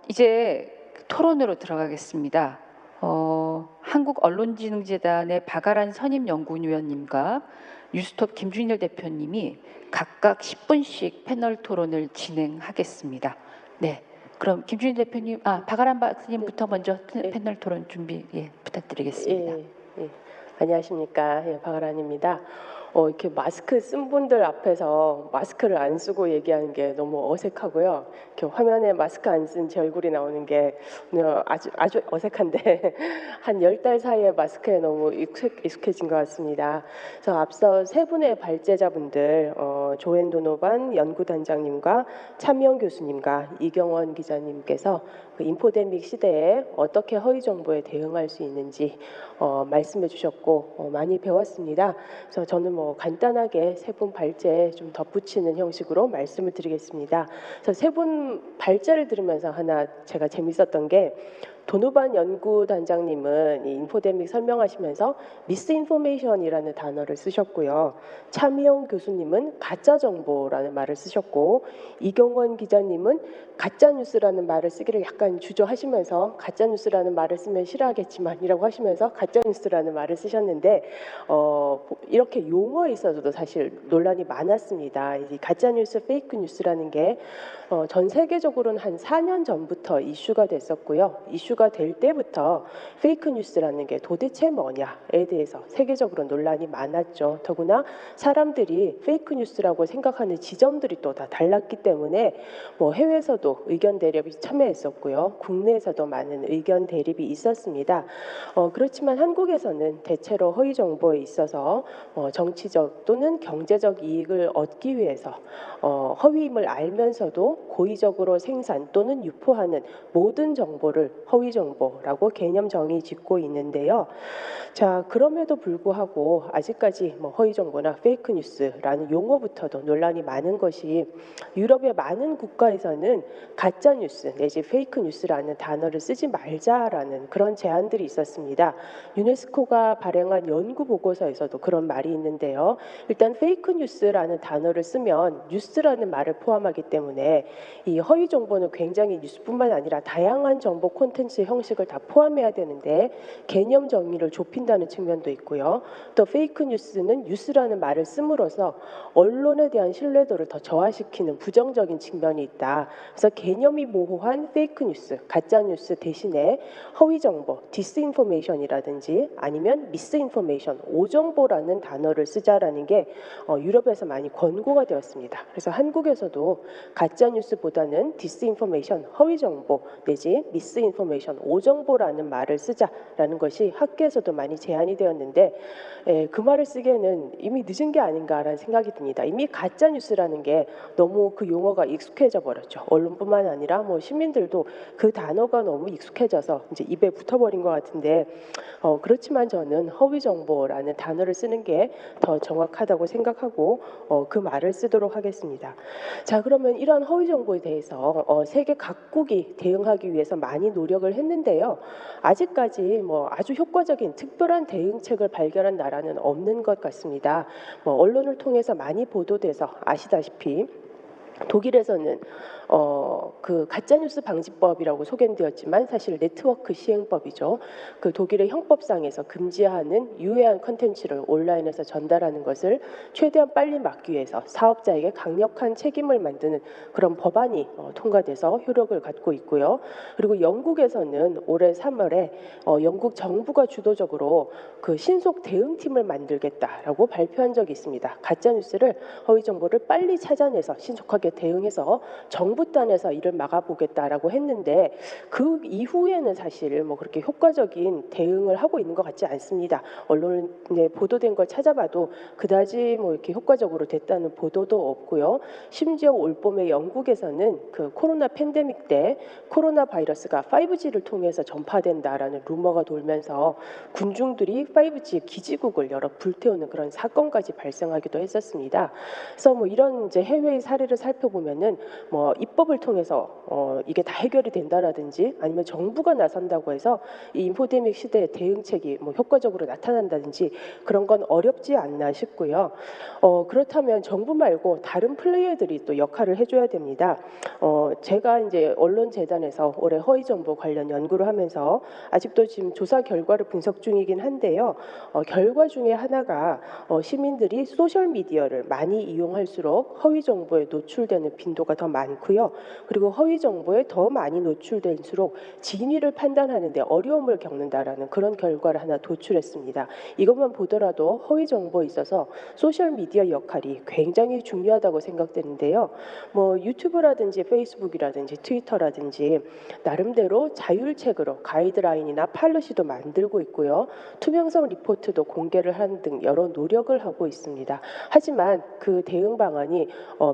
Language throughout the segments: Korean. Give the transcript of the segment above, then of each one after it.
이제 토론으로 들어가겠습니다. 한국언론진흥재단의 박아란 선임연구위원님과 뉴스톱 김준일 대표님이 각각 10분씩 패널 토론을 진행하겠습니다. 네, 그럼 김준일 대표님, 박아란 박사님부터 먼저 패널 토론 준비 부탁드리겠습니다. 안녕하십니까. 박아란입니다. 이렇게 마스크 쓴 분들 앞에서 마스크를 안 쓰고 얘기하는 게 너무 어색하고요. 이렇게 화면에 마스크 안 쓴 제 얼굴이 나오는 게 아주 어색한데 한 10달 사이에 마스크에 너무 익숙해진 것 같습니다. 그래서 앞서 세 분의 발제자분들 조앤 도노반 연구단장님과 차미영 교수님과 이경원 기자님께서 그 인포데믹 시대에 어떻게 허위 정보에 대응할 수 있는지 말씀해 주셨고 많이 배웠습니다. 그래서 저는 간단하게 세 분 발제에 좀 덧붙이는 형식으로 말씀을 드리겠습니다. 그래서 세 분 발제를 들으면서 하나 제가 재밌었던 게 도노반 연구단장님은 이 인포데믹 설명하시면서 미스인포메이션이라는 단어를 쓰셨고요. 차미영 교수님은 가짜정보라는 말을 쓰셨고 이경원 기자님은 가짜뉴스라는 말을 쓰기를 약간 주저하시면서 가짜뉴스라는 말을 쓰면 싫어하겠지만이라고 하시면서 가짜뉴스라는 말을 쓰셨는데 이렇게 용어에 있어서도 사실 논란이 많았습니다. 이 가짜뉴스, 페이크뉴스라는 게 전 세계적으로는 한 4년 전부터 이슈가 됐었고요. 이슈가 될 때부터 페이크뉴스라는 게 도대체 뭐냐에 대해서 세계적으로 논란이 많았죠. 더구나 사람들이 페이크뉴스라고 생각하는 지점들이 또 다 달랐기 때문에 해외에서도 의견 대립이 참여했었고요. 국내에서도 많은 의견 대립이 있었습니다. 그렇지만 한국에서는 대체로 허위 정보에 있어서 정치적 또는 경제적 이익을 얻기 위해서 허위임을 알면서도 고의적으로 생산 또는 유포하는 모든 정보를 허위 정보라고 개념 정의 짓고 있는데요. 자, 그럼에도 불구하고 아직까지 허위 정보나 페이크 뉴스라는 용어부터도 논란이 많은 것이 유럽의 많은 국가에서는 가짜 뉴스 내지 페이크 뉴스라는 단어를 쓰지 말자라는 그런 제안들이 있었습니다. 유네스코가 발행한 연구 보고서에서도 그런 말이 있는데요. 일단 페이크 뉴스라는 단어를 쓰면 뉴스라는 말을 포함하기 때문에 이 허위 정보는 굉장히 뉴스뿐만 아니라 다양한 정보 콘텐츠 형식을 다 포함해야 되는데 개념 정의를 좁힌다는 측면도 있고요. 또 페이크 뉴스는 뉴스라는 말을 씀으로써 언론에 대한 신뢰도를 더 저하시키는 부정적인 측면이 있다. 그래서 개념이 모호한 페이크 뉴스, 가짜 뉴스 대신에 허위 정보, 디스인포메이션이라든지 아니면 미스인포메이션, 오정보라는 단어를 쓰자라는 게 유럽에서 많이 권고가 되었습니다. 그래서 한국에서도 가짜 뉴스보다는 디스인포메이션, 허위 정보 내지 미스인포메이션, 오정보라는 말을 쓰자라는 것이 학계에서도 많이 제안이 되었는데 그 말을 쓰기에는 이미 늦은 게 아닌가라는 생각이 듭니다. 이미 가짜 뉴스라는 게 너무 그 용어가 익숙해져 버렸죠. 언론뿐만 아니라 시민들도 그 단어가 너무 익숙해져서 이제 입에 붙어버린 것 같은데 그렇지만 저는 허위 정보라는 단어를 쓰는 게 더 정확하다고 생각하고 그 말을 쓰도록 하겠습니다. 자, 그러면 이런 허위 정보에 대해서 세계 각국이 대응하기 위해서 많이 노력을 했는데요. 아직까지 아주 효과적인 특별한 대응책을 발견한 나라는 없는 것 같습니다. 언론을 통해서 많이 보도돼서 아시다시피 독일에서는 그 가짜뉴스 방지법이라고 소개되었지만 사실 네트워크 시행법이죠. 그 독일의 형법상에서 금지하는 유해한 컨텐츠를 온라인에서 전달하는 것을 최대한 빨리 막기 위해서 사업자에게 강력한 책임을 만드는 그런 법안이 통과돼서 효력을 갖고 있고요. 그리고 영국에서는 올해 3월에 영국 정부가 주도적으로 그 신속 대응팀을 만들겠다라고 발표한 적이 있습니다. 가짜뉴스를 허위 정보를 빨리 찾아내서 신속하게 대응해서 정부 단에서 이를 막아보겠다라고 했는데 그 이후에는 사실 그렇게 효과적인 대응을 하고 있는 것 같지 않습니다. 언론에 보도된 걸 찾아봐도 그다지 이렇게 효과적으로 됐다는 보도도 없고요. 심지어 올봄에 영국에서는 그 코로나 팬데믹 때 코로나 바이러스가 5G를 통해서 전파된다라는 루머가 돌면서 군중들이 5G 기지국을 열어 불태우는 그런 사건까지 발생하기도 했었습니다. 그래서 이런 이제 해외의 사례를 살펴보면은 입법을 통해서 이게 다 해결이 된다라든지 아니면 정부가 나선다고 해서 이 인포데믹 시대의 대응책이 뭐 효과적으로 나타난다든지 그런 건 어렵지 않나 싶고요. 그렇다면 정부 말고 다른 플레이어들이 또 역할을 해줘야 됩니다. 제가 이제 언론재단에서 올해 허위 정보 관련 연구를 하면서 아직도 지금 조사 결과를 분석 중이긴 한데요. 결과 중에 하나가 시민들이 소셜 미디어를 많이 이용할수록 허위 정보에 노출되는 빈도가 더 많고요. 그리고 허위 정보에 더 많이 노출될수록 진위를 판단하는 데 어려움을 겪는다라는 그런 결과를 하나 도출했습니다. 이것만 보더라도 허위 정보에 있어서 소셜 미디어 역할이 굉장히 중요하다고 생각되는데요. 뭐 유튜브라든지 페이스북이라든지 트위터라든지 나름대로 자율책으로 가이드라인이나 팔러시도 만들고 있고요. 투명성 리포트도 공개를 하는 등 여러 노력을 하고 있습니다. 하지만 그 대응 방안이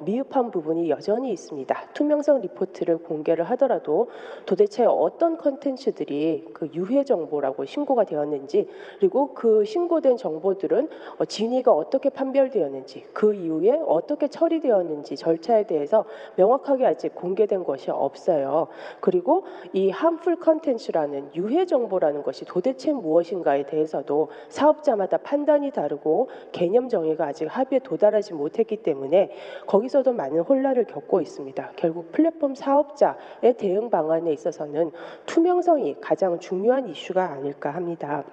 미흡한 부분이 여전히 있습니다. 투명성 리포트를 공개를 하더라도 도대체 어떤 컨텐츠들이 그 유해 정보라고 신고가 되었는지 그리고 그 신고된 정보들은 진위가 어떻게 판별되었는지 그 이후에 어떻게 처리되었는지 절차에 대해서 명확하게 아직 공개된 것이 없어요. 그리고 이 harmful content라는 유해 정보라는 것이 도대체 무엇인가에 대해서도 사업자마다 판단이 다르고 개념 정의가 아직 합의에 도달하지 못했기 때문에 거기서도 많은 혼란을 겪고 있습니다. 결국 플랫폼 사업자의 대응 방안에 있어서는 투명성이 가장 중요한 이슈가 아닐까 합니다.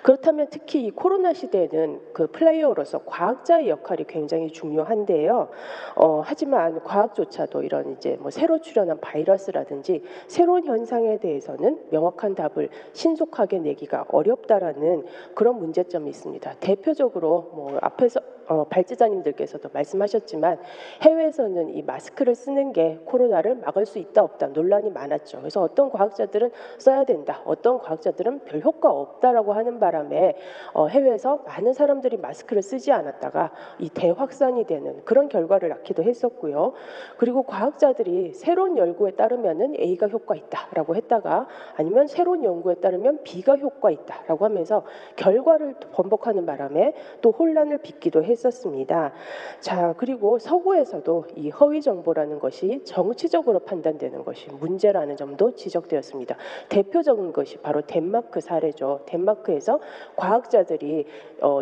그렇다면 특히 이 코로나 시대에는 그 플레이어로서 과학자의 역할이 굉장히 중요한데요. 하지만 과학조차도 이런 이제 뭐 새로 출현한 바이러스라든지 새로운 현상에 대해서는 명확한 답을 신속하게 내기가 어렵다라는 그런 문제점이 있습니다. 대표적으로 뭐 앞에서 발제자님들께서도 말씀하셨지만 해외에서는 이 마스크를 쓰는 게 코로나를 막을 수 있다 없다 논란이 많았죠. 그래서 어떤 과학자들은 써야 된다, 어떤 과학자들은 별 효과 없다라고 하는 바람에 해외에서 많은 사람들이 마스크를 쓰지 않았다가 이 대확산이 되는 그런 결과를 낳기도 했었고요. 그리고 과학자들이 새로운 연구에 따르면은 A가 효과 있다라고 했다가 아니면 새로운 연구에 따르면 B가 효과 있다라고 하면서 결과를 번복하는 바람에 또 혼란을 빚기도 했었습니다. 자, 그리고 서구에서도 이 허위 정보라는 것이 정치적으로 판단되는 것이 문제라는 점도 지적되었습니다. 대표적인 것이 바로 덴마크 사례죠. 덴마크에서 과학자들이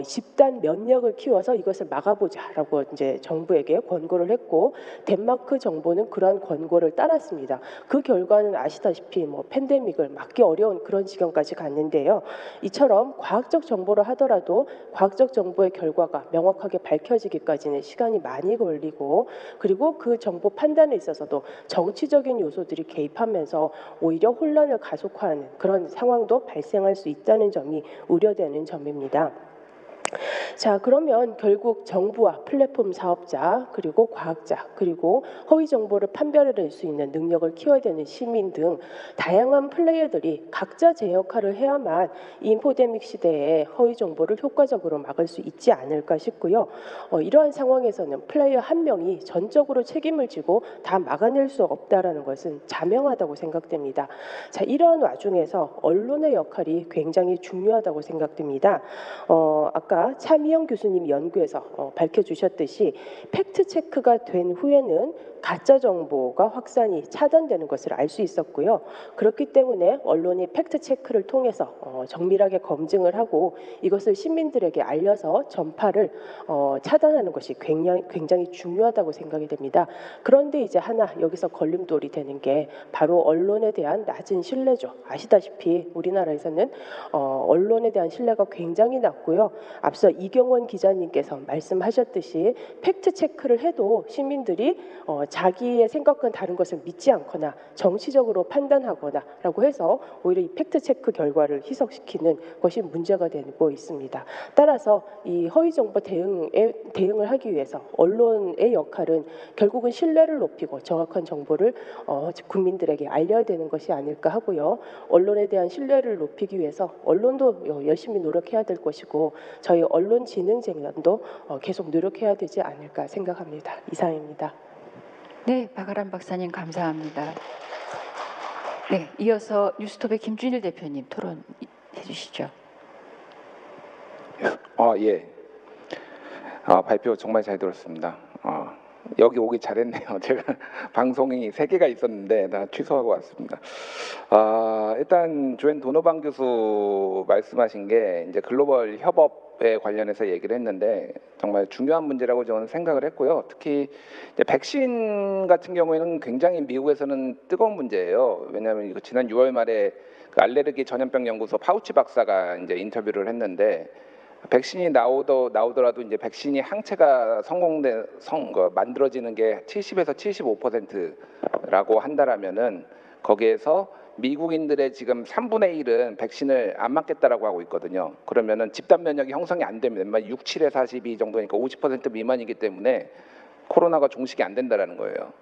집단 면역을 키워서 이것을 막아보자라고 이제 정부에게 권고를 했고 덴마크 정부는 그러한 권고를 따랐습니다. 그 결과는 아시다시피 뭐 팬데믹을 막기 어려운 그런 지경까지 갔는데요. 이처럼 과학적 정보를 하더라도 과학적 정보의 결과가 명확하게 밝혀지기까지는 시간이 많이 걸리고 그리고 그 정보 판단에 있어서도 정치적인 요소들이 개입하면서 오히려 혼란을 가속화하는 그런 상황도 발생할 수 있다는 점이 우려되는 점입니다. 자, 그러면 결국 정부와 플랫폼 사업자 그리고 과학자 그리고 허위 정보를 판별해낼 수 있는 능력을 키워야 되는 시민 등 다양한 플레이어들이 각자 제 역할을 해야만 이 인포데믹 시대에 허위 정보를 효과적으로 막을 수 있지 않을까 싶고요. 이러한 상황에서는 플레이어 한 명이 전적으로 책임을 지고 다 막아낼 수 없다라는 것은 자명하다고 생각됩니다. 자, 이러한 와중에서 언론의 역할이 굉장히 중요하다고 생각됩니다. 아까 차미영 교수님 연구에서 밝혀주셨듯이 팩트 체크가 된 후에는 가짜 정보가 확산이 차단되는 것을 알 수 있었고요. 그렇기 때문에 언론이 팩트 체크를 통해서 정밀하게 검증을 하고 이것을 시민들에게 알려서 전파를 차단하는 것이 굉장히 중요하다고 생각이 됩니다. 그런데 이제 하나 여기서 걸림돌이 되는 게 바로 언론에 대한 낮은 신뢰죠. 아시다시피 우리나라에서는 언론에 대한 신뢰가 굉장히 낮고요. 앞서 이경원 기자님께서 말씀하셨듯이 팩트 체크를 해도 시민들이 자기의 생각과는 다른 것을 믿지 않거나 정치적으로 판단하거나라고 해서 오히려 이 팩트 체크 결과를 희석시키는 것이 문제가 되고 있습니다. 따라서 이 허위 정보 대응을 하기 위해서 언론의 역할은 결국은 신뢰를 높이고 정확한 정보를 국민들에게 알려야 되는 것이 아닐까 하고요. 언론에 대한 신뢰를 높이기 위해서 언론도 열심히 노력해야 될 것이고 저희 언론진흥재단도 계속 노력해야 되지 않을까 생각합니다. 이상입니다. 네, 박아람 박사님 감사합니다. 네, 이어서 뉴스톱의 김준일 대표님 토론해 주시죠. 예. 발표 정말 잘 들었습니다. 여기 오기 잘했네요. 제가 방송이 3개가 있었는데 다 취소하고 왔습니다. 일단 조앤 도노반 교수 말씀하신 게 이제 글로벌 협업에 관련해서 얘기를 했는데 정말 중요한 문제라고 저는 생각을 했고요. 특히 이제 백신 같은 경우에는 굉장히 미국에서는 뜨거운 문제예요. 왜냐하면 이거 지난 6월 말에 그 알레르기 전염병 연구소 파우치 박사가 이제 인터뷰를 했는데 백신이 나오더라도 이제 백신이 항체가 만들어지는 게 70에서 75%라고 한다라면은 거기에서 미국인들의 지금 3분의 1은 백신을 안 맞겠다라고 하고 있거든요. 그러면은 집단 면역이 형성이 안 되면 6, 7에 42 정도니까 50% 미만이기 때문에 코로나가 종식이 안 된다라는 거예요.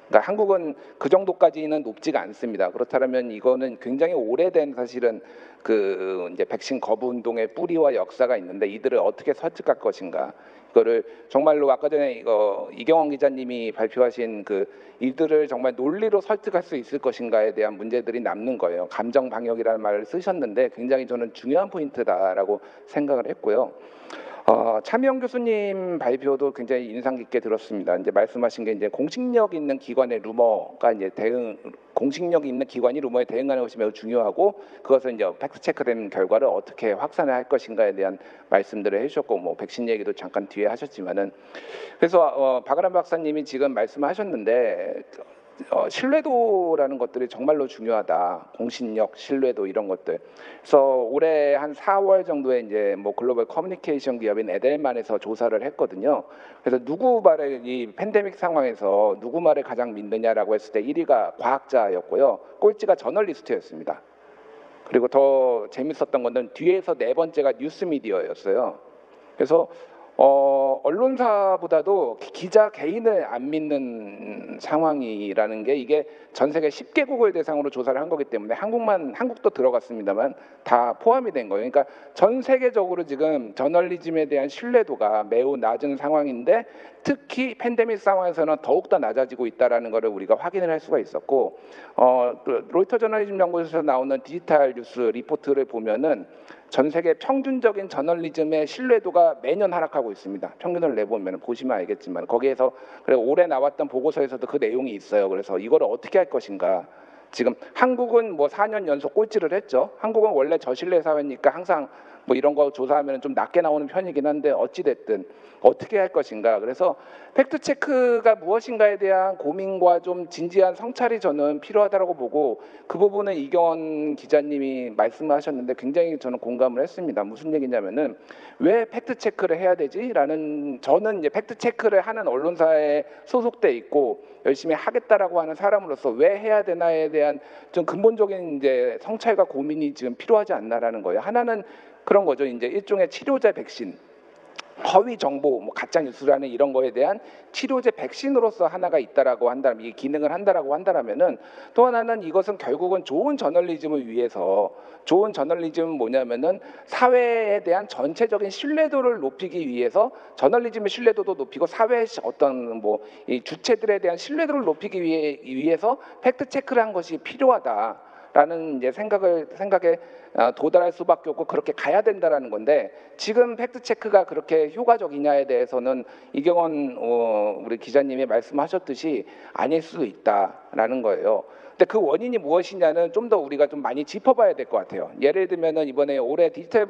그러니까 한국은 그 정도까지는 높지가 않습니다. 그렇다면 이거는 굉장히 오래된 사실은 그 이제 백신 거부 운동의 뿌리와 역사가 있는데 이들을 어떻게 설득할 것인가? 이거를 정말로 아까 전에 이거 이경원 기자님이 발표하신 그 이들을 정말 논리로 설득할 수 있을 것인가에 대한 문제들이 남는 거예요. 감정 방역이라는 말을 쓰셨는데 굉장히 저는 중요한 포인트다라고 생각을 했고요. 차미영 교수님 발표도 굉장히 인상 깊게 들었습니다. 이제 말씀하신 게 이제 공식력 있는 기관의 루머가 이제 공식력 있는 기관이 루머에 대응하는 것이 매우 중요하고 그것을 이제 팩트 체크된 결과를 어떻게 확산을 할 것인가에 대한 말씀들을 해주셨고 뭐 백신 얘기도 잠깐 뒤에 하셨지만은 그래서 박아람 박사님이 지금 말씀하셨는데 신뢰도라는 것들이 정말로 중요하다. 공신력, 신뢰도 이런 것들. 그래서 올해 한 4월 정도에 이제 뭐 글로벌 커뮤니케이션 기업인 에델만에서 조사를 했거든요. 그래서 누구 말을 이 팬데믹 상황에서 누구 말을 가장 믿느냐라고 했을 때 1위가 과학자였고요. 꼴찌가 저널리스트였습니다. 그리고 더 재밌었던 거는 뒤에서 4번째가 뉴스미디어였어요. 그래서 언론사보다도 기자 개인을 안 믿는 상황이라는 게 이게 전 세계 10개국을 대상으로 조사를 한 거기 때문에 한국도 들어갔습니다만 다 포함이 된 거예요. 그러니까 전 세계적으로 지금 저널리즘에 대한 신뢰도가 매우 낮은 상황인데 특히 팬데믹 상황에서는 더욱더 낮아지고 있다라는 것을 우리가 확인을 할 수가 있었고 그 로이터 저널리즘 연구소에서 나오는 디지털 뉴스 리포트를 보면은 전 세계 평균적인 저널리즘의 신뢰도가 매년 하락하고 있습니다. 평균을 내보면 보시면 알겠지만 거기에서 그래 올해 나왔던 보고서에서도 그 내용이 있어요. 그래서 이걸 어떻게 할 것인가. 지금 한국은 뭐 4년 연속 꼴찌를 했죠. 한국은 원래 저신뢰 사회니까 항상 뭐 이런 거 조사하면 좀 낮게 나오는 편이긴 한데 어찌 됐든 어떻게 할 것인가. 그래서 팩트 체크가 무엇인가에 대한 고민과 좀 진지한 성찰이 저는 필요하다고 보고 그 부분은 이경원 기자님이 말씀하셨는데 굉장히 저는 공감을 했습니다. 무슨 얘기냐면은 왜 팩트 체크를 해야 되지라는 저는 이제 팩트 체크를 하는 언론사에 소속돼 있고 열심히 하겠다라고 하는 사람으로서 왜 해야 되나에 대한 좀 근본적인 이제 성찰과 고민이 지금 필요하지 않나라는 거예요. 하나는 그런 거죠. 이제 일종의 치료제 백신. 허위 정보, 뭐 가짜 뉴스라는 이런 거에 대한 치료제 백신으로서 하나가 있다라고 한다면 이 기능을 한다라고 한다라면은 또 하나는 이것은 결국은 좋은 저널리즘을 위해서 좋은 저널리즘은 뭐냐면은 사회에 대한 전체적인 신뢰도를 높이기 위해서 저널리즘의 신뢰도도 높이고 사회의 어떤 뭐 이 주체들에 대한 신뢰도를 높이기 위해서 팩트 체크를 한 것이 필요하다라는 이제 생각에 도달할 수밖에 없고 그렇게 가야 된다라는 건데 지금 팩트 체크가 그렇게 효과적이냐에 대해서는 이경원 우리 기자님이 말씀하셨듯이 아닐 수도 있다라는 거예요. 근데 그 원인이 무엇이냐는 좀 더 우리가 좀 많이 짚어봐야 될 것 같아요. 예를 들면은 이번에 올해 디지털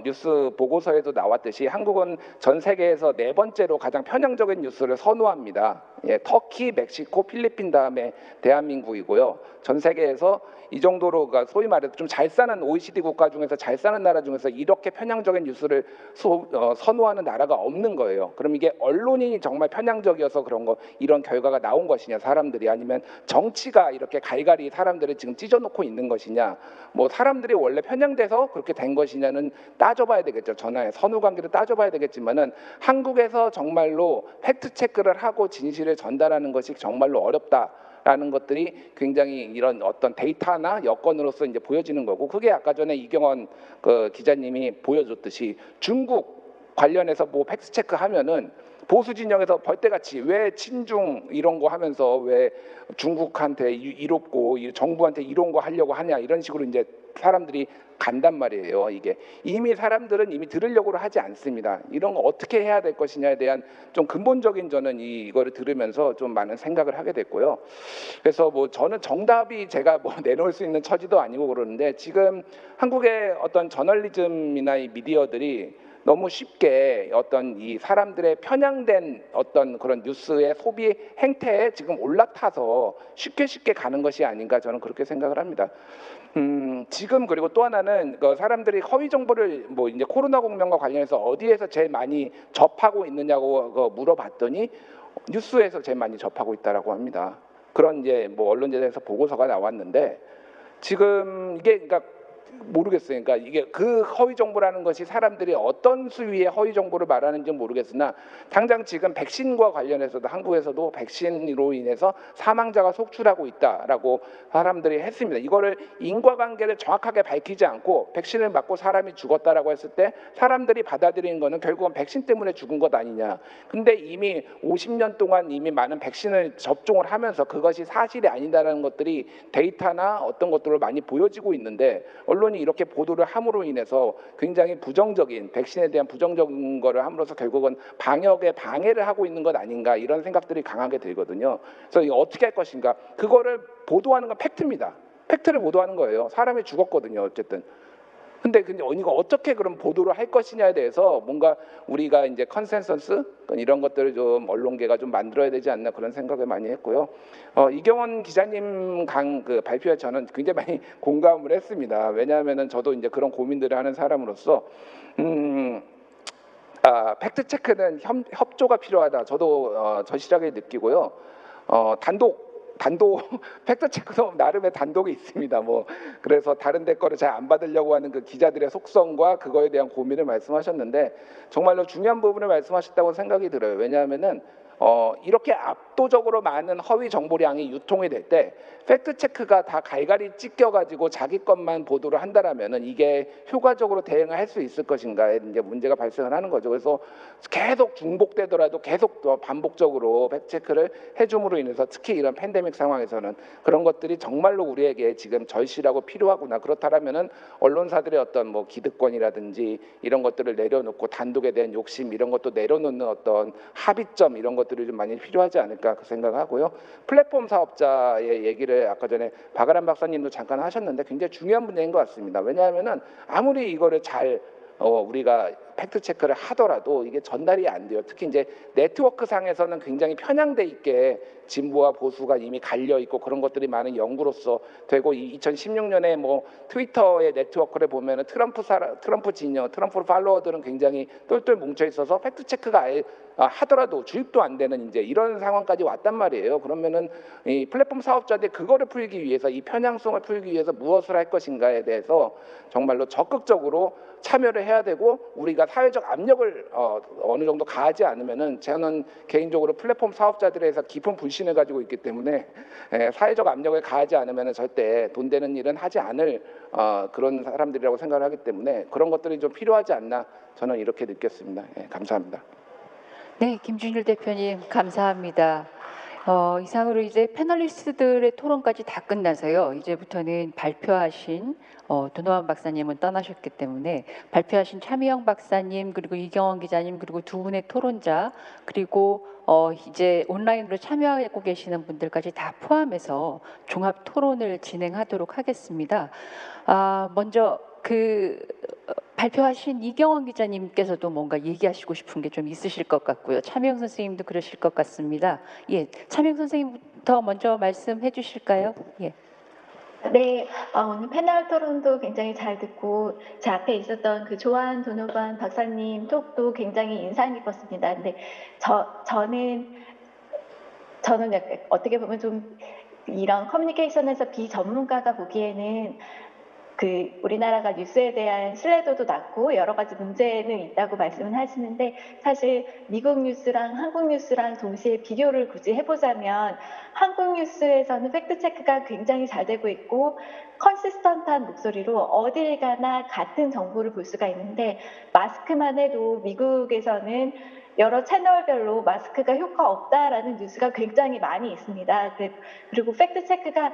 뉴스 보고서에도 나왔듯이 한국은 전 세계에서 4번째로 가장 편향적인 뉴스를 선호합니다. 예, 터키, 멕시코, 필리핀 다음에 대한민국이고요. 전 세계에서 이 정도로 소위 말해서 좀 잘 사는 OECD 국가 중에서 잘 사는 나라 중에서 이렇게 편향적인 뉴스를 선호하는 나라가 없는 거예요. 그럼 이게 언론이 정말 편향적이어서 그런 거 이런 결과가 나온 것이냐 사람들이 아니면 정치가 이렇게 갈갈이 사람들을 지금 찢어놓고 있는 것이냐 뭐 사람들이 원래 편향돼서 그렇게 된 것이냐는 따져봐야 되겠죠. 전화의 선후 관계를 따져봐야 되겠지만은 한국에서 정말로 팩트 체크를 하고 진실을 전달하는 것이 정말로 어렵다라는 것들이 굉장히 이런 어떤 데이터나 여건으로서 이제 보여지는 거고 그게 아까 전에 이경원 그 기자님이 보여줬듯이 중국 관련해서 뭐 팩트 체크 하면은 보수 진영에서 벌떼같이 왜 친중 이런 거 하면서 왜 중국한테 이롭고 정부한테 이런 거 하려고 하냐 이런 식으로 이제 사람들이 간단 말이에요. 이게 이미 사람들은 이미 들으려고 하지 않습니다. 이런 거 어떻게 해야 될 것이냐에 대한 좀 근본적인 저는 이거를 들으면서 좀 많은 생각을 하게 됐고요. 그래서 뭐 저는 정답이 제가 뭐 내놓을 수 있는 처지도 아니고 그러는데 지금 한국의 어떤 저널리즘이나 이 미디어들이 너무 쉽게 어떤 이 사람들의 편향된 어떤 그런 뉴스의 소비 행태에 지금 올라타서 쉽게 가는 것이 아닌가 저는 그렇게 생각을 합니다. 지금 그리고 또 하나는 그 사람들이 허위 정보를 뭐 이제 코로나 국면과 관련해서 어디에서 제일 많이 접하고 있느냐고 물어봤더니 뉴스에서 제일 많이 접하고 있다라고 합니다. 그런 이제 뭐 언론제에서 보고서가 나왔는데 지금 이게 그러니까 모르겠어요. 그러니까 이게 그 허위 정보라는 것이 사람들이 어떤 수위의 허위 정보를 말하는지 모르겠으나 당장 지금 백신과 관련해서도 한국에서도 백신으로 인해서 사망자가 속출하고 있다라고 사람들이 했습니다. 이거를 인과관계를 정확하게 밝히지 않고 백신을 맞고 사람이 죽었다라고 했을 때 사람들이 받아들이는 거는 결국은 백신 때문에 죽은 것 아니냐. 근데 이미 50년 동안 이미 많은 백신을 접종을 하면서 그것이 사실이 아니다라는 것들이 데이터나 어떤 것들을 많이 보여지고 있는데 언론이 이렇게 보도를 함으로 인해서 굉장히 부정적인 백신에 대한 부정적인 거를 함으로써 결국은 방역에 방해를 하고 있는 것 아닌가 이런 생각들이 강하게 들거든요. 그래서 이거 어떻게 할 것인가? 그거를 보도하는 건 팩트입니다. 팩트를 보도하는 거예요. 사람이 죽었거든요. 어쨌든. 근데 이거 어떻게 그럼 보도를 할 것이냐에 대해서 뭔가 우리가 이제 컨센서스 이런 것들을 좀 언론계가 좀 만들어야 되지 않나 그런 생각을 많이 했고요. 이경원 기자님 그 발표에 저는 굉장히 많이 공감을 했습니다. 왜냐하면은 저도 이제 그런 고민들을 하는 사람으로서 팩트 체크는 협조가 필요하다. 저도 절실하게 느끼고요. 단독 팩트 체크도 나름의 단독이 있습니다. 뭐 그래서 다른 데 거를 잘 안 받으려고 하는 그 기자들의 속성과 그거에 대한 고민을 말씀하셨는데 정말로 중요한 부분을 말씀하셨다고 생각이 들어요. 왜냐하면은 이렇게 압도적으로 많은 허위 정보량이 유통이 될 때 팩트 체크가 다 갈갈이 찢겨가지고 자기 것만 보도를 한다라면은 이게 효과적으로 대응을 할 수 있을 것인가에 이제 문제가 발생을 하는 거죠. 그래서 계속 중복되더라도 계속 더 반복적으로 팩트 체크를 해줌으로 인해서 특히 이런 팬데믹 상황에서는 그런 것들이 정말로 우리에게 지금 절실하고 필요하구나. 그렇다면은 언론사들의 어떤 뭐 기득권이라든지 이런 것들을 내려놓고 단독에 대한 욕심 이런 것도 내려놓는 어떤 합의점 이런 것들이 좀 많이 필요하지 않을까 그 생각하고요. 플랫폼 사업자의 얘기를 아까 전에 박아람 박사님도 잠깐 하셨는데 굉장히 중요한 문제인 것 같습니다. 왜냐하면은 아무리 이거를 잘 우리가 팩트 체크를 하더라도 이게 전달이 안 돼요. 특히 이제 네트워크 상에서는 굉장히 편향돼 있게 진보와 보수가 이미 갈려 있고 그런 것들이 많은 연구로서 되고 2016년에 뭐 트위터의 네트워크를 보면은 트럼프 진영, 트럼프 팔로워들은 굉장히 똘똘 뭉쳐 있어서 팩트 체크가 하더라도 주입도 안 되는 이제 이런 상황까지 왔단 말이에요. 그러면은 이 플랫폼 사업자들 그거를 풀기 위해서 이 편향성을 풀기 위해서 무엇을 할 것인가에 대해서 정말로 적극적으로 참여를 해야 되고 우리가 사회적 압력을 어느 정도 가하지 않으면은 저는 개인적으로 플랫폼 사업자들에서 깊은 불신을 가지고 있기 때문에 사회적 압력을 가하지 않으면은 절대 돈 되는 일은 하지 않을 그런 사람들이라고 생각을 하기 때문에 그런 것들이 좀 필요하지 않나 저는 이렇게 느꼈습니다. 감사합니다. 네, 김준일 대표님 감사합니다. 이상으로 이제 패널리스트들의 토론까지 다 끝나서요. 이제부터는 발표하신 도노환 박사님은 떠나셨기 때문에 발표하신 차미영 박사님 그리고 이경원 기자님 그리고 두 분의 토론자 그리고 이제 온라인으로 참여하고 계시는 분들까지 다 포함해서 종합 토론을 진행하도록 하겠습니다. 먼저 발표하신 이경원 기자님께서도 뭔가 얘기하시고 싶은 게 좀 있으실 것 같고요. 차미영 선생님도 그러실 것 같습니다. 예, 차미영 선생님부터 먼저 말씀해 주실까요? 예. 네, 오늘 패널 토론도 굉장히 잘 듣고 제 앞에 있었던 그 조한 도노반 박사님 톡도 굉장히 인상 깊었습니다. 근데 저는 약간 어떻게 보면 좀 이런 커뮤니케이션에서 비전문가가 보기에는 우리나라가 뉴스에 대한 신뢰도도 낮고 여러 가지 문제는 있다고 말씀을 하시는데 사실 미국 뉴스랑 한국 뉴스랑 동시에 비교를 굳이 해보자면 한국 뉴스에서는 팩트체크가 굉장히 잘 되고 있고 컨시스턴트한 목소리로 어딜 가나 같은 정보를 볼 수가 있는데 마스크만 해도 미국에서는 여러 채널별로 마스크가 효과 없다라는 뉴스가 굉장히 많이 있습니다. 그리고 팩트체크가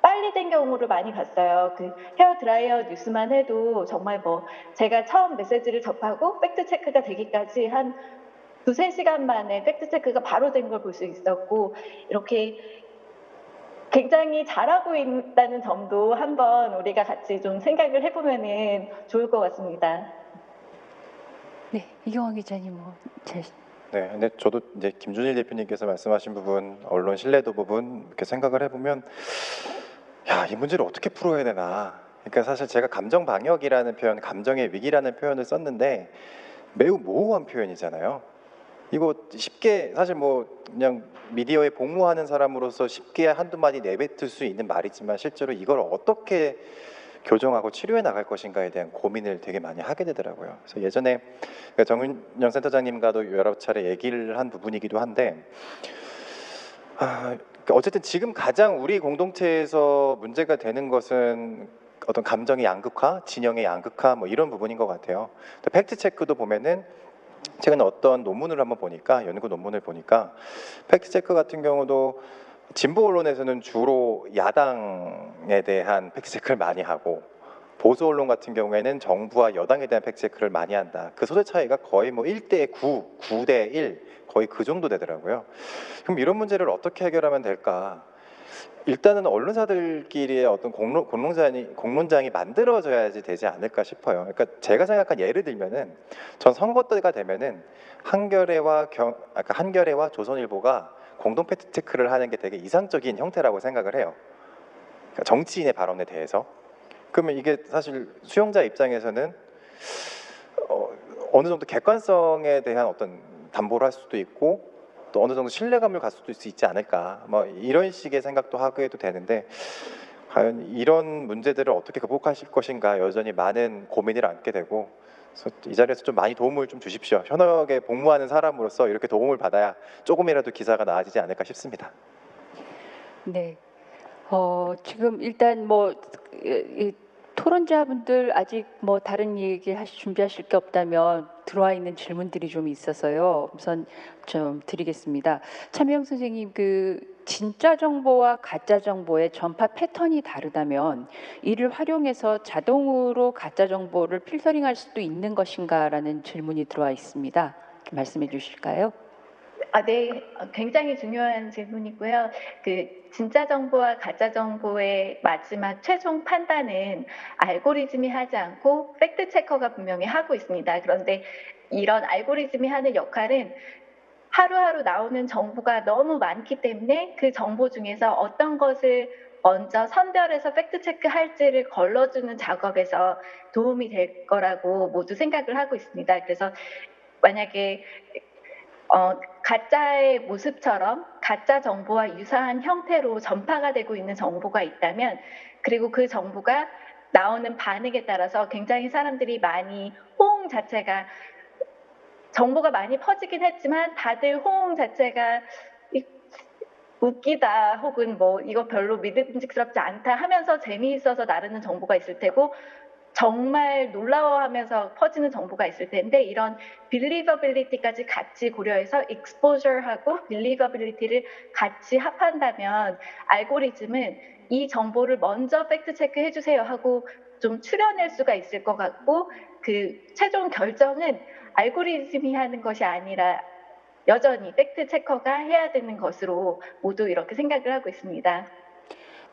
빨리 된 경우를 많이 봤어요. 그 헤어 드라이어 뉴스만 해도 정말 뭐 제가 처음 메시지를 접하고 팩트 체크가 되기까지 한 두세 시간 만에 팩트 체크가 바로 된 걸 볼 수 있었고, 이렇게 굉장히 잘하고 있다는 점도 한번 우리가 같이 좀 생각을 해보면은 좋을 것 같습니다. 네, 이경환 기자님 네, 근데 저도 이제 김준일 대표님께서 말씀하신 부분, 언론 신뢰도 부분 이렇게 생각을 해보면, 야, 이 문제를 어떻게 풀어야 되나. 그러니까 사실 제가 감정 방역이라는 표현, 감정의 위기라는 표현을 썼는데 매우 모호한 표현이잖아요. 이거 쉽게 사실 뭐 그냥 미디어에 복무하는 사람으로서 쉽게 한두 마디 내뱉을 수 있는 말이지만 실제로 이걸 어떻게 교정하고 치료해 나갈 것인가에 대한 고민을 되게 많이 하게 되더라고요. 그래서 예전에 정윤영 센터장님과도 여러 차례 얘기를 한 부분이기도 한데, 그러니까 어쨌든 지금 가장 우리 공동체에서 문제가 되는 것은 어떤 감정의 양극화, 진영의 양극화 뭐 이런 부분인 것 같아요. 팩트 체크도 보면은 최근에 어떤 논문을 한번 보니까, 연구 논문을 보니까 팩트 체크 같은 경우도 진보 언론에서는 주로 야당에 대한 팩트 체크를 많이 하고, 보수 언론 같은 경우에는 정부와 여당에 대한 팩트 체크를 많이 한다. 그 소재 차이가 거의 뭐 1대 9, 9대 1 거의 그 정도 되더라고요. 그럼 이런 문제를 어떻게 해결하면 될까? 일단은 언론사들끼리의 어떤 공론장이 만들어져야지 되지 않을까 싶어요. 그러니까 제가 생각한 예를 들면은, 전 선거 때가 되면은 한겨레와 조선일보가 공동 팩트 체크를 하는 게 되게 이상적인 형태라고 생각을 해요. 그러니까 정치인의 발언에 대해서. 그러면 이게 사실 수용자 입장에서는 어느 정도 객관성에 대한 어떤 담보를 할 수도 있고, 또 어느 정도 신뢰감을 갖을 수도 있지 않을까, 뭐 이런 식의 생각도 하게 해도 되는데, 과연 이런 문제들을 어떻게 극복하실 것인가 여전히 많은 고민을 안게 되고, 그래서 이 자리에서 좀 많이 도움을 좀 주십시오. 현역에 복무하는 사람으로서 이렇게 도움을 받아야 조금이라도 기사가 나아지지 않을까 싶습니다. 네. 지금 일단 이 토론자분들 아직 뭐 다른 얘기 준비하실 게 없다면 들어와 있는 질문들이 좀 있어서요. 우선 좀 드리겠습니다. 차미영 선생님, 그 진짜 정보와 가짜 정보의 전파 패턴이 다르다면 이를 활용해서 자동으로 가짜 정보를 필터링할 수도 있는 것인가라는 질문이 들어와 있습니다. 말씀해 주실까요? 네, 굉장히 중요한 질문이고요. 그 진짜 정보와 가짜 정보의 마지막 최종 판단은 알고리즘이 하지 않고 팩트 체커가 분명히 하고 있습니다. 그런데 이런 알고리즘이 하는 역할은 하루하루 나오는 정보가 너무 많기 때문에 그 정보 중에서 어떤 것을 먼저 선별해서 팩트 체크할지를 걸러주는 작업에서 도움이 될 거라고 모두 생각을 하고 있습니다. 그래서 만약에 가짜의 모습처럼 가짜 정보와 유사한 형태로 전파가 되고 있는 정보가 있다면, 그리고 그 정보가 나오는 반응에 따라서 굉장히 사람들이 많이 호응 자체가, 정보가 많이 퍼지긴 했지만 다들 호응 자체가 웃기다 혹은 뭐 이거 별로 믿음직스럽지 않다 하면서 재미있어서 나르는 정보가 있을 테고, 정말 놀라워하면서 퍼지는 정보가 있을 텐데, 이런 believability까지 같이 고려해서 exposure하고 believability를 같이 합한다면 알고리즘은 이 정보를 먼저 팩트 체크 해주세요 하고 좀 추려낼 수가 있을 것 같고, 그 최종 결정은 알고리즘이 하는 것이 아니라 여전히 팩트 체커가 해야 되는 것으로 모두 이렇게 생각을 하고 있습니다.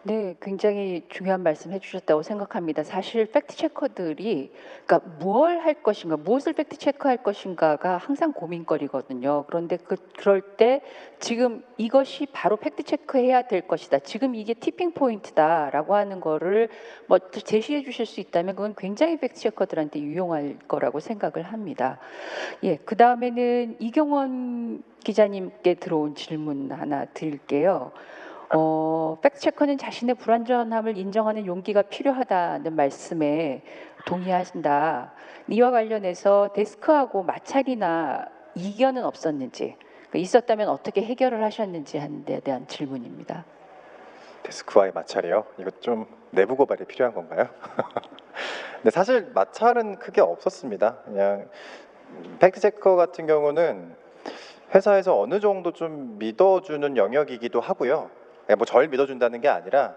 네, 굉장히 중요한 말씀 해주셨다고 생각합니다. 사실 팩트 체커들이 그러니까 무엇을 할 것인가, 무엇을 팩트 체크할 것인가가 항상 고민거리거든요. 그런데 그럴 때 지금 이것이 바로 팩트 체크해야 될 것이다. 지금 이게 티핑 포인트다라고 하는 거를 뭐 제시해 주실 수 있다면 그건 굉장히 팩트 체커들한테 유용할 거라고 생각을 합니다. 예, 그 다음에는 이경원 기자님께 들어온 질문 하나 드릴게요. 팩트체커는 자신의 불완전함을 인정하는 용기가 필요하다는 말씀에 동의하신다. 이와 관련해서 데스크하고 마찰이나 이견은 없었는지, 있었다면 어떻게 해결을 하셨는지 하는 데 대한 질문입니다. 데스크와의 마찰이요? 이거 좀 내부 고발이 필요한 건가요? 근데 사실 마찰은 크게 없었습니다. 그냥 팩트체커 같은 경우는 회사에서 어느 정도 좀 믿어주는 영역이기도 하고요. 뭐 절 믿어준다는 게 아니라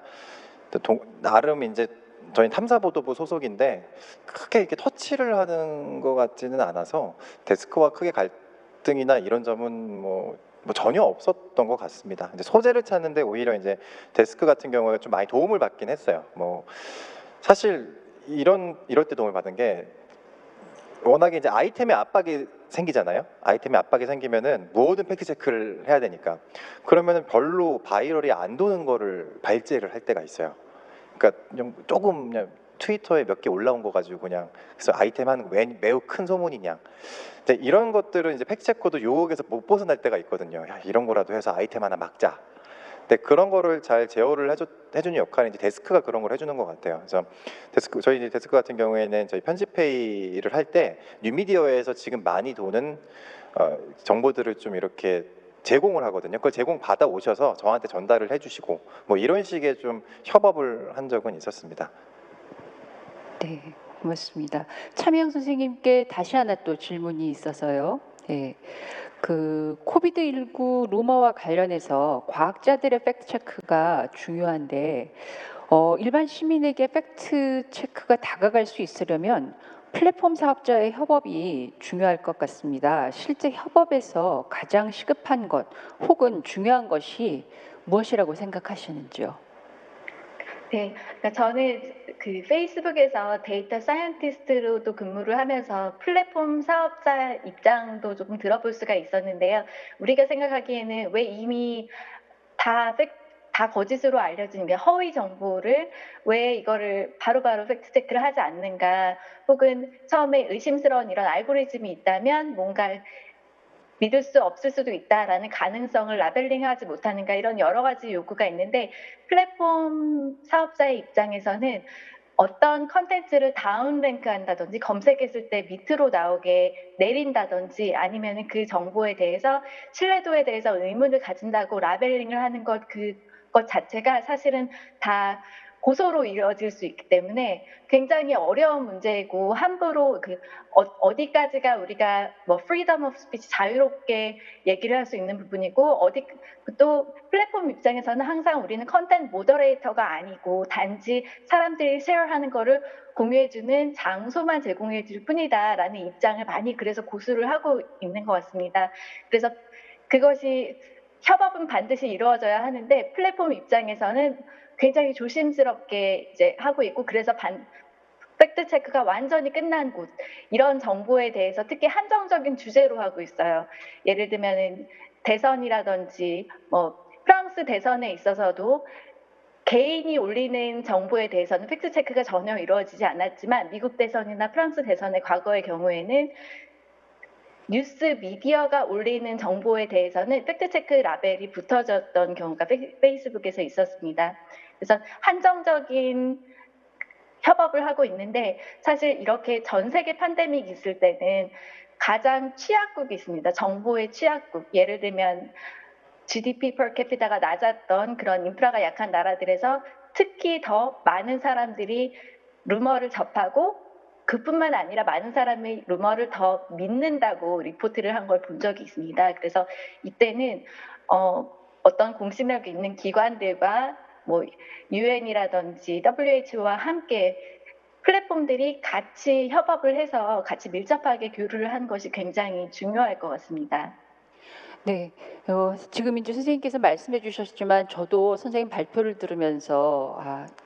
나름 이제 저희 탐사보도부 소속인데 크게 이렇게 터치를 하는 것 같지는 않아서 데스크와 크게 갈등이나 이런 점은 뭐 전혀 없었던 것 같습니다. 이제 소재를 찾는데 오히려 이제 데스크 같은 경우에 좀 많이 도움을 받긴 했어요. 뭐 사실 이럴 때 도움을 받은 게 워낙에 이제 아이템의 압박이 생기잖아요. 아이템의 압박이 생기면은 모든 팩트 체크를 해야 되니까 그러면은 별로 바이럴이 안 도는 거를 발제를 할 때가 있어요. 그러니까 그냥 조금 그냥 트위터에 몇 개 올라온 거 가지고 그냥 그래서 아이템 하는 거 매우 큰 소문이냐. 이제 이런 것들은 이제 팩트 체커도 유혹에서 못 벗어날 때가 있거든요. 야, 이런 거라도 해서 아이템 하나 막자. 근데 그런 거를 잘 제어를 해주는 역할이 이제 데스크가 그런 걸 해주는 것 같아요. 그래서 저희 이제 데스크 같은 경우에는 저희 편집 회의를 할 때 뉴미디어에서 지금 많이 도는 정보들을 좀 이렇게 제공을 하거든요. 그걸 제공 받아 오셔서 저한테 전달을 해주시고 뭐 이런 식의 좀 협업을 한 적은 있었습니다. 네, 고맙습니다. 차미영 선생님께 다시 하나 또 질문이 있어서요. 네, 그 코비드19 루머와 관련해서 과학자들의 팩트 체크가 중요한데 일반 시민에게 팩트 체크가 다가갈 수 있으려면 플랫폼 사업자의 협업이 중요할 것 같습니다. 실제 협업에서 가장 시급한 것 혹은 중요한 것이 무엇이라고 생각하시는지요? 네, 그러니까 저는 그 페이스북에서 데이터 사이언티스트로도 근무를 하면서 플랫폼 사업자 입장도 조금 들어볼 수가 있었는데요. 우리가 생각하기에는 왜 이미 다 거짓으로 알려진 게 허위 정보를 왜 이거를 바로바로 팩트 체크를 하지 않는가, 혹은 처음에 의심스러운 이런 알고리즘이 있다면 뭔가 믿을 수 없을 수도 있다라는 가능성을 라벨링하지 못하는가, 이런 여러 가지 요구가 있는데 플랫폼 사업자의 입장에서는 어떤 컨텐츠를 다운랭크 한다든지 검색했을 때 밑으로 나오게 내린다든지 아니면 그 정보에 대해서 신뢰도에 대해서 의문을 가진다고 라벨링을 하는 그것 자체가 사실은 다 고소로 이루어질 수 있기 때문에 굉장히 어려운 문제이고, 함부로 어디까지가 우리가 뭐 freedom of speech 자유롭게 얘기를 할 수 있는 부분이고, 또 플랫폼 입장에서는 항상 우리는 컨텐츠 모더레이터가 아니고 단지 사람들이 쉐어하는 거를 공유해주는 장소만 제공해줄 뿐이다라는 입장을 많이 그래서 고수를 하고 있는 것 같습니다. 그래서 그것이 협업은 반드시 이루어져야 하는데 플랫폼 입장에서는 굉장히 조심스럽게 이제 하고 있고, 그래서 팩트 체크가 완전히 끝난 곳, 이런 정보에 대해서 특히 한정적인 주제로 하고 있어요. 예를 들면 대선이라든지 뭐 프랑스 대선에 있어서도 개인이 올리는 정보에 대해서는 팩트 체크가 전혀 이루어지지 않았지만 미국 대선이나 프랑스 대선의 과거의 경우에는 뉴스 미디어가 올리는 정보에 대해서는 팩트체크 라벨이 붙어졌던 경우가 페이스북에서 있었습니다. 그래서 한정적인 협업을 하고 있는데, 사실 이렇게 전 세계 팬데믹 있을 때는 가장 취약국이 있습니다. 정보의 취약국. 예를 들면 GDP per capita가 낮았던 그런 인프라가 약한 나라들에서 특히 더 많은 사람들이 루머를 접하고, 그뿐만 아니라 많은 사람이 루머를 더 믿는다고 리포트를 한 걸 본 적이 있습니다. 그래서 이때는 어떤 공신력 있는 기관들과 뭐 UN이라든지 WHO와 함께 플랫폼들이 같이 협업을 해서 같이 밀접하게 교류를 하는 것이 굉장히 중요할 것 같습니다. 네, 지금 이제 선생님께서 말씀해 주셨지만 저도 선생님 발표를 들으면서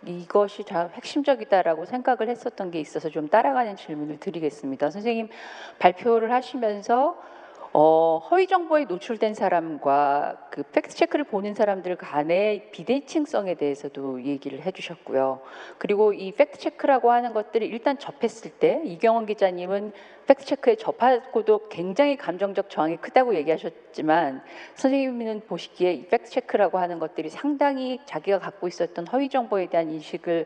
이것이 참 핵심적이다라고 생각을 했었던 게 있어서 좀 따라가는 질문을 드리겠습니다. 선생님 발표를 하시면서 허위 정보에 노출된 사람과 그 팩트 체크를 보는 사람들 간의 비대칭성에 대해서도 얘기를 해주셨고요. 그리고 이 팩트 체크라고 하는 것들을 일단 접했을 때 이경원 기자님은 팩트 체크에 접하고도 굉장히 감정적 저항이 크다고 얘기하셨지만, 선생님은 보시기에 이 팩트 체크라고 하는 것들이 상당히 자기가 갖고 있었던 허위 정보에 대한 인식을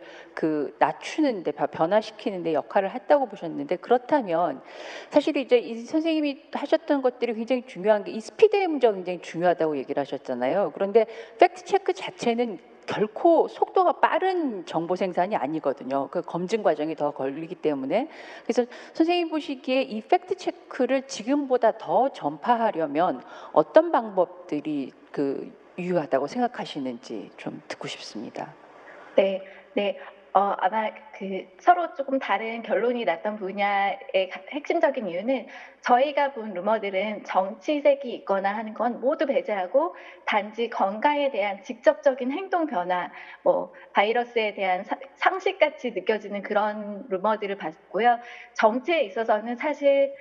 낮추는데, 변화시키는데 역할을 했다고 보셨는데, 그렇다면 사실 이제 이 선생님이 하셨던 것들이 굉장히 중요한 게 이 스피드의 문제가 굉장히 중요하다고 얘기를 하셨잖아요. 그런데 팩트 체크 자체는 결코 속도가 빠른 정보 생산이 아니거든요. 그 검증 과정이 더 걸리기 때문에. 그래서 선생님 보시기에 이 팩트 체크를 지금보다 더 전파하려면 어떤 방법들이 유효하다고 생각하시는지 좀 듣고 싶습니다. 네, 네. 아마 그 서로 조금 다른 결론이 났던 분야의 핵심적인 이유는 저희가 본 루머들은 정치색이 있거나 하는 건 모두 배제하고 단지 건강에 대한 직접적인 행동 변화, 뭐 바이러스에 대한 상식같이 느껴지는 그런 루머들을 봤고요. 정치에 있어서는 사실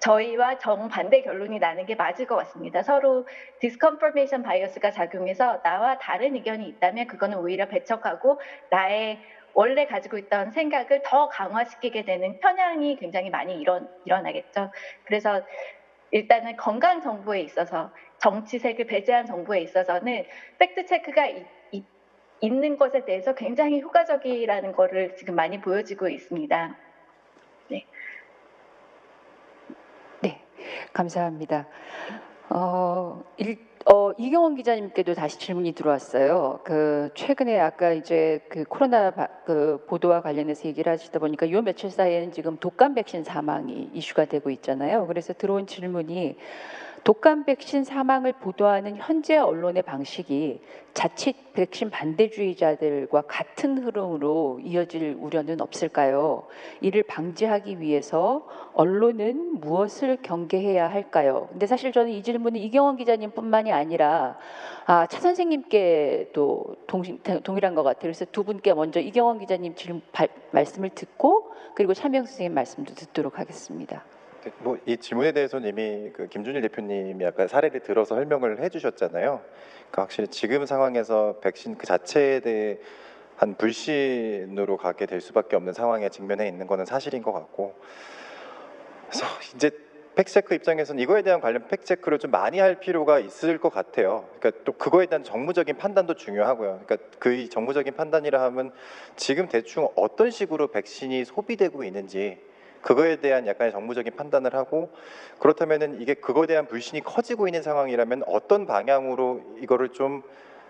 저희와 정반대 결론이 나는 게 맞을 것 같습니다. 서로 디스컨퍼메이션 바이어스가 작용해서 나와 다른 의견이 있다면 그거는 오히려 배척하고 나의 원래 가지고 있던 생각을 더 강화시키게 되는 편향이 굉장히 많이 일어나겠죠. 그래서 일단은 건강 정보에 있어서 정치색을 배제한 정보에 있어서는 팩트 체크가 있는 것에 대해서 굉장히 효과적이라는 거를 지금 많이 보여지고 있습니다. 네. 네, 감사합니다. 이경원 기자님께도 다시 질문이 들어왔어요. 그 최근에 아까 이제 그 코로나 그 보도와 관련해서 얘기를 하시다 보니까 요 며칠 사이에는 지금 독감 백신 사망이 이슈가 되고 있잖아요. 그래서 들어온 질문이 독감 백신 사망을 보도하는 현재 언론의 방식이 자칫 백신 반대주의자들과 같은 흐름으로 이어질 우려는 없을까요? 이를 방지하기 위해서 언론은 무엇을 경계해야 할까요? 근데 사실 저는 이 질문은 이경원 기자님뿐만이 아니라 차 선생님께도 동일한 것 같아요. 그래서 두 분께 먼저 이경원 기자님 말씀을 듣고 그리고 차명 선생님 말씀도 듣도록 하겠습니다. 뭐 이 질문에 대해서는 이미 그 김준일 대표님이 아까 사례를 들어서 설명을 해주셨잖아요. 그러니까 확실히 지금 상황에서 백신 그 자체에 대해 한 불신으로 가게 될 수밖에 없는 상황에 직면해 있는 것은 사실인 것 같고, 그래서 이제 팩트체크 입장에서는 이거에 대한 관련 팩트체크를 좀 많이 할 필요가 있을 것 같아요. 그러니까 또 그거에 대한 정무적인 판단도 중요하고요. 그러니까 그 정무적인 판단이라 하면 지금 대충 어떤 식으로 백신이 소비되고 있는지 그거에 대한 약간의 정무적인 판단을 하고, 그렇다면은 이게 그거에 대한 불신이 커지고 있는 상황이라면 어떤 방향으로 이거를 좀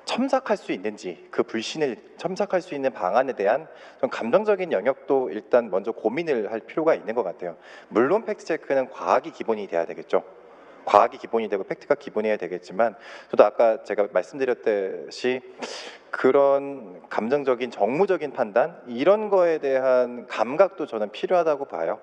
첨삭할 수 있는지, 그 불신을 첨삭할 수 있는 방안에 대한 좀 감정적인 영역도 일단 먼저 고민을 할 필요가 있는 것 같아요. 물론 팩트 체크는 과학이 기본이 돼야 되겠죠. 과학이 기본이 되고 팩트가 기본이어야 되겠지만, 저도 아까 제가 말씀드렸듯이 그런 감정적인 정무적인 판단, 이런 거에 대한 감각도 저는 필요하다고 봐요.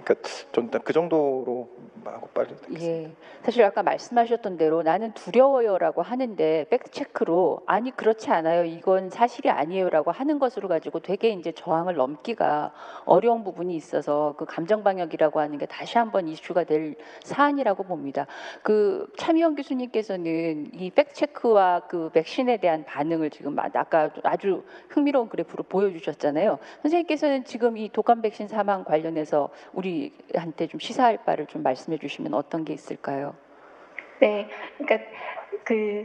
그러니까 좀 그 정도로 하고 빨리 듣겠습니다. 예, 사실 아까 말씀하셨던 대로 나는 두려워요라고 하는데 팩트 체크로 아니 그렇지 않아요. 이건 사실이 아니에요라고 하는 것으로 가지고 되게 이제 저항을 넘기가 어려운 부분이 있어서 그 감정 방역이라고 하는 게 다시 한번 이슈가 될 사안이라고 봅니다. 그 차미영 교수님께서는 이 팩트 체크와 그 백신에 대한 반응을 지금 아까 아주 흥미로운 그래프로 보여주셨잖아요. 선생님께서는 지금 이 독감 백신 사망 관련해서 우리한테 좀 시사할 바를 좀 말씀해 주시면 어떤 게 있을까요? 네, 그러니까 그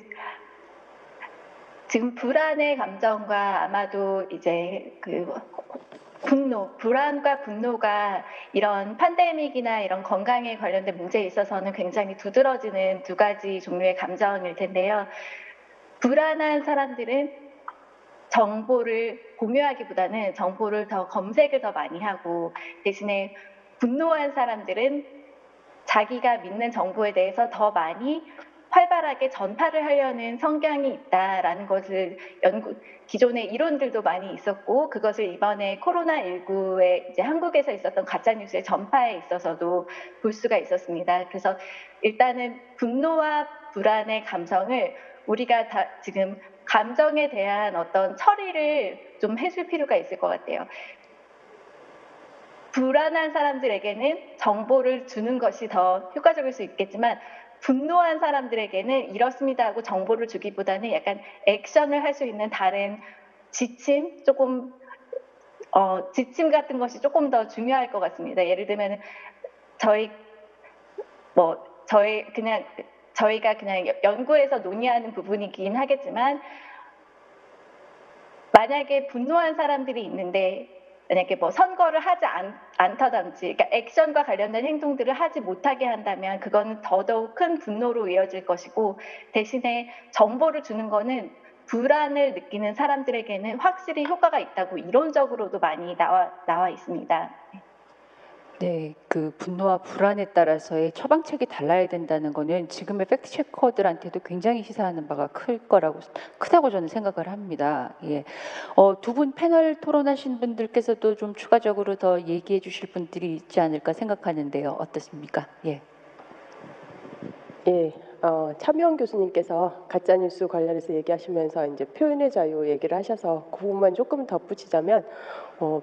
지금 불안의 감정과 아마도 이제 그 불안과 분노가 이런 팬데믹이나 이런 건강에 관련된 문제에 있어서는 굉장히 두드러지는 두 가지 종류의 감정일 텐데요. 불안한 사람들은 정보를 공유하기보다는 정보를 더 검색을 더 많이 하고, 대신에 분노한 사람들은 자기가 믿는 정보에 대해서 더 많이 활발하게 전파를 하려는 성향이 있다라는 것을 기존의 이론들도 많이 있었고, 그것을 이번에 코로나19에 이제 한국에서 있었던 가짜뉴스의 전파에 있어서도 볼 수가 있었습니다. 그래서 일단은 분노와 불안의 감성을 우리가 다 지금 감정에 대한 어떤 처리를 좀 해줄 필요가 있을 것 같아요. 불안한 사람들에게는 정보를 주는 것이 더 효과적일 수 있겠지만, 분노한 사람들에게는 이렇습니다 하고 정보를 주기보다는 약간 액션을 할 수 있는 다른 지침, 지침 같은 것이 조금 더 중요할 것 같습니다. 예를 들면 저희가 그냥 연구에서 논의하는 부분이긴 하겠지만, 만약에 분노한 사람들이 있는데 만약에 뭐 선거를 하지 않다든지, 그러니까 액션과 관련된 행동들을 하지 못하게 한다면 그거는 더더욱 큰 분노로 이어질 것이고, 대신에 정보를 주는 거는 불안을 느끼는 사람들에게는 확실히 효과가 있다고 이론적으로도 많이 나와 있습니다. 네, 그 분노와 불안에 따라서의 처방책이 달라야 된다는 거는 지금의 팩트 체커들한테도 굉장히 시사하는 바가 크다고 저는 생각을 합니다. 예. 두 분 패널 토론하신 분들께서도 좀 추가적으로 더 얘기해 주실 분들이 있지 않을까 생각하는데요. 어떻습니까? 예. 예, 차미영 교수님께서 가짜뉴스 관련해서 얘기하시면서 이제 표현의 자유 얘기를 하셔서 그 부분만 조금 덧붙이자면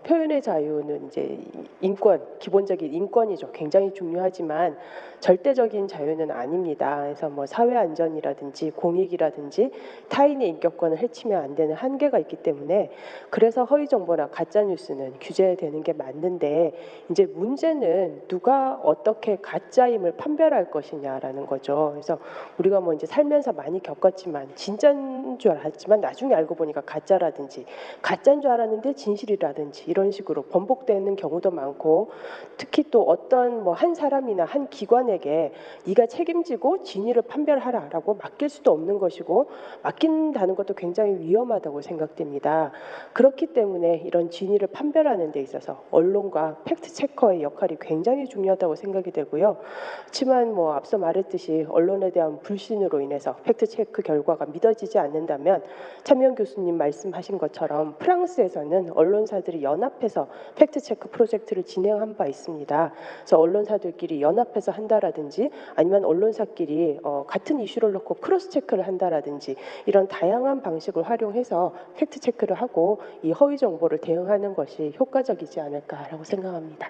표현의 자유는 이제 인권, 기본적인 인권이죠. 굉장히 중요하지만 절대적인 자유는 아닙니다. 그래서 뭐 사회 안전이라든지 공익이라든지 타인의 인격권을 해치면 안 되는 한계가 있기 때문에 그래서 허위 정보나 가짜 뉴스는 규제되는 게 맞는데 이제 문제는 누가 어떻게 가짜임을 판별할 것이냐라는 거죠. 그래서 우리가 뭐 이제 살면서 많이 겪었지만 진짜인 줄 알았지만 나중에 알고 보니까 가짜라든지 가짜인 줄 알았는데 진실이라든지 이런 식으로 번복되는 경우도 많고 특히 또 어떤 뭐 한 사람이나 한 기관에게 네가 책임지고 진위를 판별하라라고 맡길 수도 없는 것이고 맡긴다는 것도 굉장히 위험하다고 생각됩니다. 그렇기 때문에 이런 진위를 판별하는 데 있어서 언론과 팩트 체커의 역할이 굉장히 중요하다고 생각이 되고요. 그렇지만 뭐 앞서 말했듯이 언론에 대한 불신으로 인해서 팩트 체크 결과가 믿어지지 않는다면 차미영 교수님 말씀하신 것처럼 프랑스에서는 언론사들이 연합해서 팩트 체크 프로젝트를 진행한 바 있습니다. 그래서 언론사들끼리 연합해서 한다라든지 아니면 언론사끼리 같은 이슈를 놓고 크로스 체크를 한다라든지 이런 다양한 방식을 활용해서 팩트 체크를 하고 이 허위 정보를 대응하는 것이 효과적이지 않을까라고 생각합니다.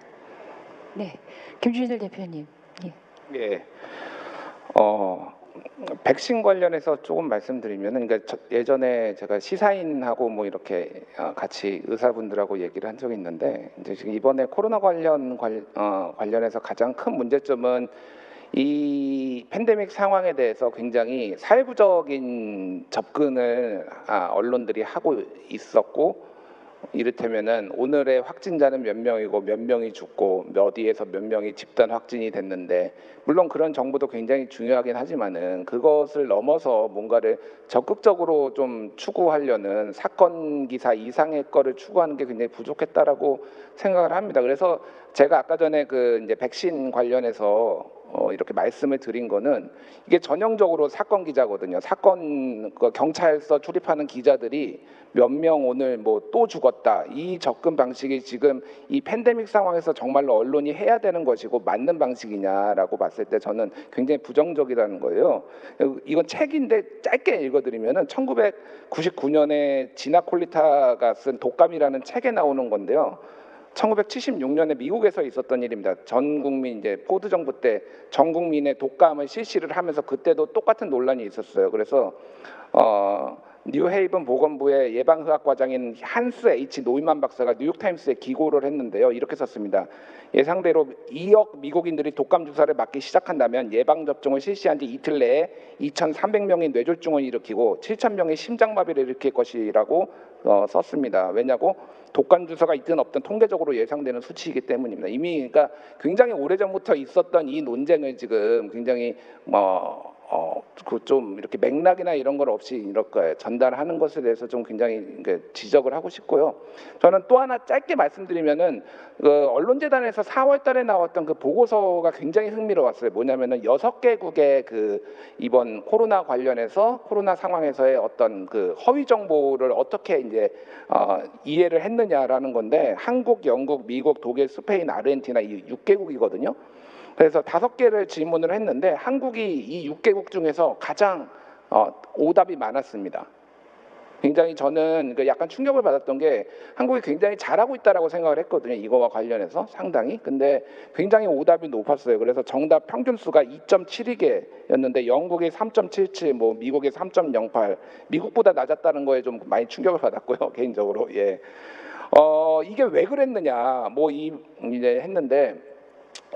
네, 김준일 대표님. 예. 예. 백신 관련해서 조금 말씀드리면은, 그러니까 예전에 제가 시사인하고 뭐 이렇게 같이 의사분들하고 얘기를 한 적이 있는데, 이제 지금 이번에 코로나 관련해서 가장 큰 문제점은 이 팬데믹 상황에 대해서 굉장히 사회부적인 접근을 언론들이 하고 있었고, 이를테면은 오늘의 확진자는 몇 명이고 몇 명이 죽고 몇 위에서 몇 명이 집단 확진이 됐는데, 물론 그런 정보도 굉장히 중요하긴 하지만은 그것을 넘어서 뭔가를 적극적으로 좀 추구하려는 사건 기사 이상의 거를 추구하는 게 굉장히 부족했다라고 생각을 합니다. 그래서 제가 아까 전에 그 이제 백신 관련해서 이렇게 말씀을 드린 거는, 이게 전형적으로 사건 기자거든요. 사건 경찰서 출입하는 기자들이 몇 명 오늘 뭐 또 죽었다, 이 접근 방식이 지금 이 팬데믹 상황에서 정말로 언론이 해야 되는 것이고 맞는 방식이냐라고 봤을 때 저는 굉장히 부정적이라는 거예요. 이건 책인데 짧게 읽어드리면은 1999년에 지나 콜리타가 쓴 독감이라는 책에 나오는 건데요. 1976년에 미국에서 있었던 일입니다. 전 국민, 이제 포드 정부 때 전 국민의 독감을 실시를 하면서 그때도 똑같은 논란이 있었어요. 그래서 뉴헤이븐 보건부의 예방의학과장인 한스 H 노이만 박사가 뉴욕타임스에 기고를 했는데요. 이렇게 썼습니다. 예상대로 2억 미국인들이 독감 주사를 맞기 시작한다면 예방접종을 실시한 지 이틀 내에 2,300명이 뇌졸중을 일으키고 7,000명이 심장마비를 일으킬 것이라고 썼습니다. 왜냐고? 독감 주사가 있든 없든 통계적으로 예상되는 수치이기 때문입니다. 이미 그러니까 굉장히 오래전부터 있었던 이 논쟁을 지금 굉장히 그 좀 이렇게 맥락이나 이런 걸 없이 이렇게 전달하는 것에 대해서 좀 굉장히 지적을 하고 싶고요. 저는 또 하나 짧게 말씀드리면은 그 언론재단에서 4월달에 나왔던 그 보고서가 굉장히 흥미로웠어요. 뭐냐면은 6개국의 그 이번 코로나 관련해서 코로나 상황에서의 어떤 그 허위 정보를 어떻게 이제 이해를 했느냐라는 건데, 한국, 영국, 미국, 독일, 스페인, 아르헨티나 이 6개국이거든요. 그래서 5개를 질문을 했는데 한국이 이 6개국 중에서 가장 오답이 많았습니다. 굉장히 저는 약간 충격을 받았던 게, 한국이 굉장히 잘하고 있다라고 생각을 했거든요. 이거와 관련해서 상당히. 근데 굉장히 오답이 높았어요. 그래서 정답 평균 수가 2.72개였는데 영국이 3.77, 뭐 미국이 3.08, 미국보다 낮았다는 거에 좀 많이 충격을 받았고요. 개인적으로. 예. 이게 왜 그랬느냐, 뭐 이제 했는데,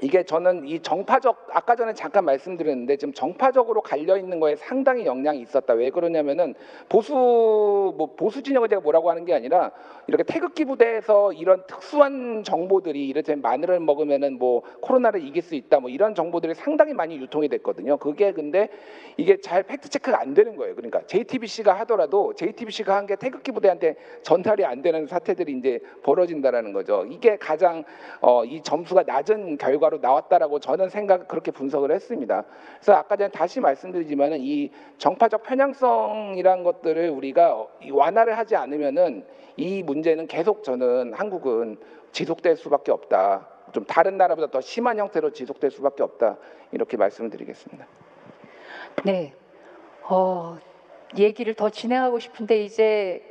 이게 저는 이 정파적 아까 전에 잠깐 말씀드렸는데 지금 정파적으로 갈려 있는 거에 상당히 영향이 있었다. 왜 그러냐면은 보수 진영을 제가 뭐라고 하는 게 아니라 이렇게 태극기 부대에서 이런 특수한 정보들이 이를테면 마늘을 먹으면은 뭐 코로나를 이길 수 있다 뭐 이런 정보들이 상당히 많이 유통이 됐거든요. 그게 근데 이게 잘 팩트 체크가 안 되는 거예요. 그러니까 JTBC가 하더라도 JTBC가 한 게 태극기 부대한테 전달이 안 되는 사태들이 이제 벌어진다라는 거죠. 이게 가장 이 점수가 낮은 결과로 나왔다라고 저는 그렇게 분석을 했습니다. 그래서 아까 전에 다시 말씀드리지만은 이 정파적 편향성이란 것들을 우리가 완화를 하지 않으면은 이 문제는 계속 저는 한국은 지속될 수밖에 없다. 좀 다른 나라보다 더 심한 형태로 지속될 수밖에 없다. 이렇게 말씀을 드리겠습니다. 네. 얘기를 더 진행하고 싶은데 이제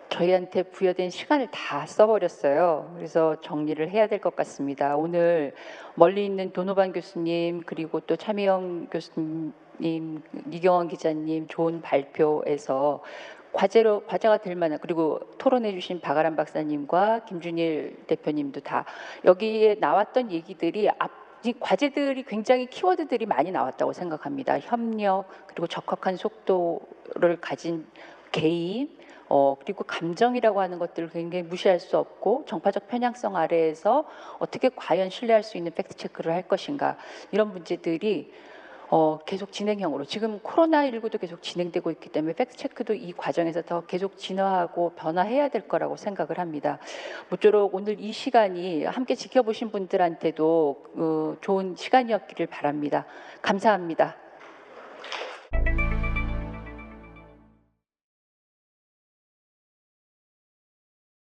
저희한테 부여된 시간을 다 써버렸어요. 그래서 정리를 해야 될 것 같습니다. 오늘 멀리 있는 도노반 교수님 그리고 또 차미영 교수님, 이경원 기자님 좋은 발표에서 과제가 될 만한, 그리고 토론해 주신 박아람 박사님과 김준일 대표님도 다 여기에 나왔던 얘기들이 이 과제들이 굉장히 키워드들이 많이 나왔다고 생각합니다. 협력, 그리고 적합한 속도를 가진 개입, 그리고 감정이라고 하는 것들을 굉장히 무시할 수 없고 정파적 편향성 아래에서 어떻게 과연 신뢰할 수 있는 팩트 체크를 할 것인가, 이런 문제들이 계속 진행형으로, 지금 코로나19도 계속 진행되고 있기 때문에 팩트 체크도 이 과정에서 더 계속 진화하고 변화해야 될 거라고 생각을 합니다. 모쪼록 오늘 이 시간이 함께 지켜보신 분들한테도 좋은 시간이었기를 바랍니다. 감사합니다.